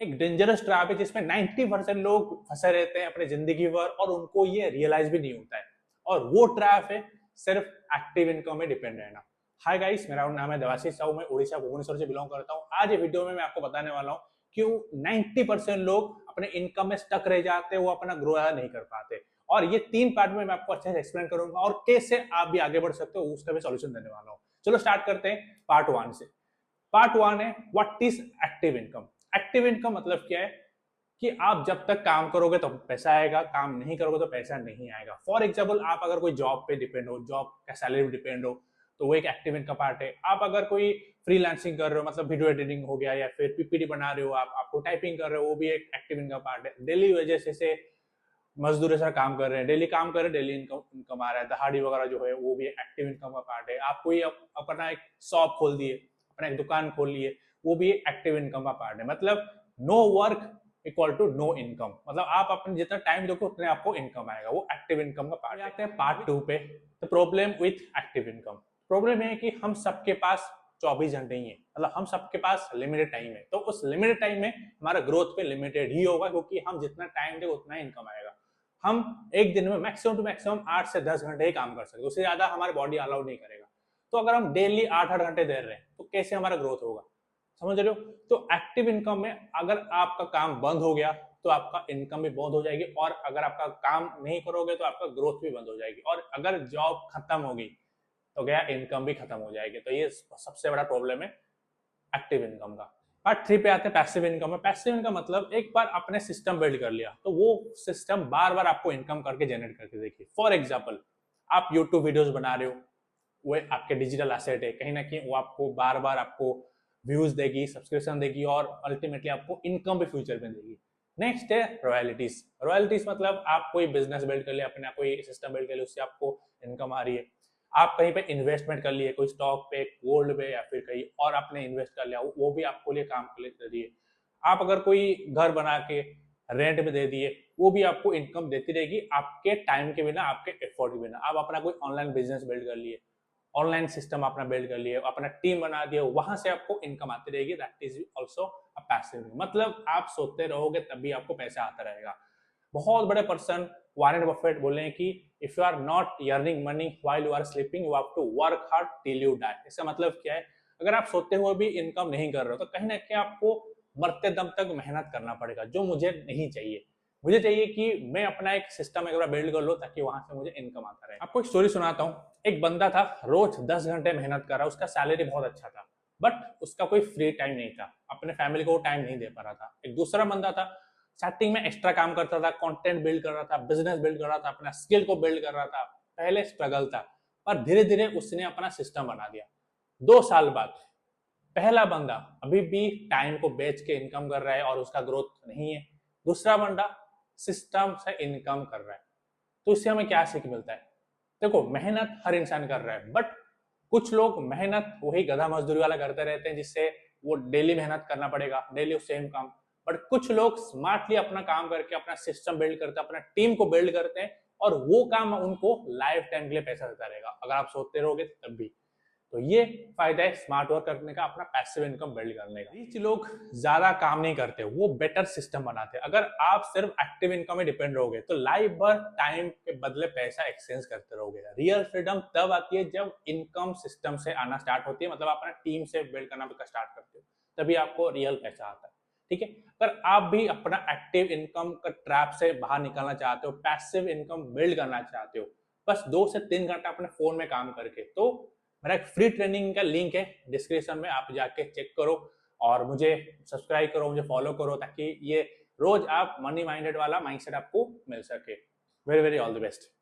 एक dangerous trap है जिसमें 90% लोग फंसे रहते हैं अपनी जिंदगी भर और उनको ये रियलाइज भी नहीं होता है। और वो ट्रैप है सिर्फ एक्टिव इनकम में डिपेंड रहना। हाय गाइस, मेरा नाम है देवाशीष साहू, मैं उड़ीसा भुवनेश्वर से बिलोंग करता हूँ। आज ये वीडियो में मैं आपको बताने वाला हूँ क्यों 90% लोग अपने इनकम में स्टक रह जाते हैं, वो अपना ग्रो नहीं कर पाते। और ये 3 पार्ट में मैं आपको अच्छे से एक्सप्लेन करूंगा और कैसे आप भी आगे बढ़ सकते हो उसका भी सॉल्यूशन देने वाला हूँ। चलो स्टार्ट करते हैं पार्ट 1 से। पार्ट 1 है what is active income. Active income मतलब क्या है कि आप जब तक काम करोगे तो पैसा आएगा, काम नहीं करोगे तो पैसा नहीं आएगा। फॉर एग्जाम्पल, आप अगर कोई जॉब पे डिपेंड हो, जॉब का सैलरी पे डिपेंड हो, तो वो एक एक्टिव इनकम पार्ट है। आप अगर कोई फ्रीलांसिंग कर रहे हो, मतलब वीडियो एडिटिंग हो गया या फिर पीपीटी बना रहे हो, आपको टाइपिंग कर रहे हो, वो भी एक एक्टिव इनकम पार्ट है। डेली वजह से मजदूर ऐसा काम कर रहे हैं, डेली काम कर रहे हैं, डेली इनकम आ रहा है। दहाड़ी वगैरह जो है वो भी एक्टिव इनकम का पार्ट है। आप कोई अपना एक शॉप खोल दिए, अपना एक दुकान खोल लिए, वो भी एक्टिव इनकम का पार्ट है। मतलब no work equal to no income, मतलब आप अपने जितना टाइम दोगे उतने आपको इनकम आएगा, वो एक्टिव इनकम का पार्ट है। आते हैं पार्ट 2 पे। The problem with active income. Problem है कि हम सबके पास 24 घंटे ही है, मतलब हम सबके पास लिमिटेड टाइम है। तो उस लिमिटेड टाइम में हमारा ग्रोथ पे लिमिटेड ही होगा, क्योंकि हम जितना टाइम देंगे उतना ही इनकम आएगा। हम एक दिन में मैक्सिमम टू मैक्सिमम 8 से 10 घंटे ही काम कर सकते हैं, उससे ज्यादा हमारी बॉडी अलाउ नहीं करेगा। तो अगर हम डेली 8-8 घंटे दे रहे हैं तो कैसे हमारा ग्रोथ होगा, समझ रहे हो? तो एक्टिव इनकम में अगर आपका काम बंद हो गया तो आपका इनकम भी बंद हो जाएगी, और अगर आपका काम नहीं करोगे तो आपका ग्रोथ भी बंद हो जाएगी, और अगर जॉब खत्म होगी तो गया इनकम भी खत्म हो जाएगी। तो ये सबसे बड़ा प्रॉब्लम है एक्टिव इनकम का। पार्ट 3 पे आते हैं पैसिव इनकम में। पैसिव इनकम मतलब एक बार आपने सिस्टम बिल्ड कर लिया तो वो सिस्टम बार बार आपको इनकम करके जनरेट करके देखिए। फॉर एग्जाम्पल, आप यूट्यूब वीडियोस बना रहे हो, वो आपके डिजिटल एसेट है, कहीं ना कहीं वो आपको बार बार आपको व्यूज देगी, सब्सक्रिप्शन देगी, और अल्टीमेटली आपको इनकम भी फ्यूचर में देगी। नेक्स्ट है रॉयल्टीज। रॉयल्टीज मतलब आप कोई बिजनेस बिल्ड कर लिया, अपना कोई सिस्टम बिल्ड कर लिया, उससे आपको इनकम आ रही है। आप कहीं पे इन्वेस्टमेंट कर लिए, कोई स्टॉक पे, गोल्ड पे, या फिर कहीं और आपने इन्वेस्ट कर लिया, वो भी आपको लिए काम कर रही है। आप अगर कोई घर बना के रेंट में दे दिए, वो भी आपको इनकम देती रहेगी, आपके टाइम के बिना, आपके एफर्ट के बिना। आप अपना कोई ऑनलाइन बिजनेस बिल्ड कर लिए, ऑनलाइन सिस्टम अपना बिल्ड कर लिए, अपना टीम बना दिया, वहां से आपको इनकम आती रहेगी। That is also a passive. मतलब आप सोते रहोगे तब भी आपको पैसा आता रहेगा। बहुत बड़े पर्सन वॉरेन बफेट बोले हैं कि if you are not earning money while you are sleeping, you have to work hard till you die. इसका मतलब क्या है? अगर आप सोते हुए भी इनकम नहीं कर रहे हो तो कहीं ना कहीं आपको मरते दम तक मेहनत करना पड़ेगा, जो मुझे नहीं चाहिए। मुझे चाहिए कि मैं अपना एक सिस्टम एक बार बिल्ड कर लो ताकि वहां से मुझे इनकम आता रहे। आपको एक स्टोरी सुनाता हूँ। एक बंदा था, रोज 10 घंटे मेहनत कर रहा, उसका सैलरी बहुत अच्छा था, बट उसका कोई फ्री टाइम नहीं था, अपने फैमिली को टाइम नहीं दे पा रहा था। एक दूसरा बंदा था, स्टार्टिंग में एक्स्ट्रा काम करता था, कंटेंट बिल्ड कर रहा था, बिजनेस बिल्ड कर रहा था, अपना स्किल को बिल्ड कर रहा था। पहले स्ट्रगल था, पर धीरे धीरे उसने अपना सिस्टम बना दिया। 2 साल बाद पहला बंदा अभी भी टाइम को बेच के इनकम कर रहा है और उसका ग्रोथ नहीं है। दूसरा बंदा सिस्टम से इनकम कर रहा है। तो इससे हमें क्या सीख मिलता है? देखो, मेहनत हर इंसान कर रहा है, बट कुछ लोग मेहनत वही गधा मजदूरी वाला करते रहते हैं, जिससे वो डेली मेहनत करना पड़ेगा, डेली सेम काम। बट कुछ लोग स्मार्टली अपना काम करके अपना सिस्टम बिल्ड करते हैं, अपना टीम को बिल्ड करते हैं, और वो काम उनको लाइफ टाइम के लिए पैसा देता रहेगा अगर आप सोते रहोगे तब भी। तो ये फायदा है स्मार्ट वर्क करने का, अपना पैसिव इनकम बिल्ड करने का। रिच लोग ज्यादा काम नहीं करते, वो बेटर सिस्टम बनाते हैं। अगर आप सिर्फ एक्टिव इनकम में डिपेंड रहोगे तो लाइफ भर टाइम के बदले पैसा एक्सचेंज करते रहोगे। रियल फ्रीडम तब आती है जब इनकम सिस्टम से आना स्टार्ट होती है, मतलब अपना टीम से बिल्ड करना स्टार्ट करते हो, तभी आपको रियल पैसा आता है। ठीक है? अगर आप भी अपना एक्टिव इनकम का ट्रैप से बाहर निकलना चाहते हो, पैसिव इनकम बिल्ड करना चाहते हो, बस 2 से 3 घंटा अपने फोन में काम करके, तो मेरा एक फ्री ट्रेनिंग का लिंक है डिस्क्रिप्शन में, आप जाके चेक करो और मुझे सब्सक्राइब करो, मुझे फॉलो करो, ताकि ये रोज आप मनी माइंडेड वाला माइंडसेट आपको मिल सके। Very very all the best.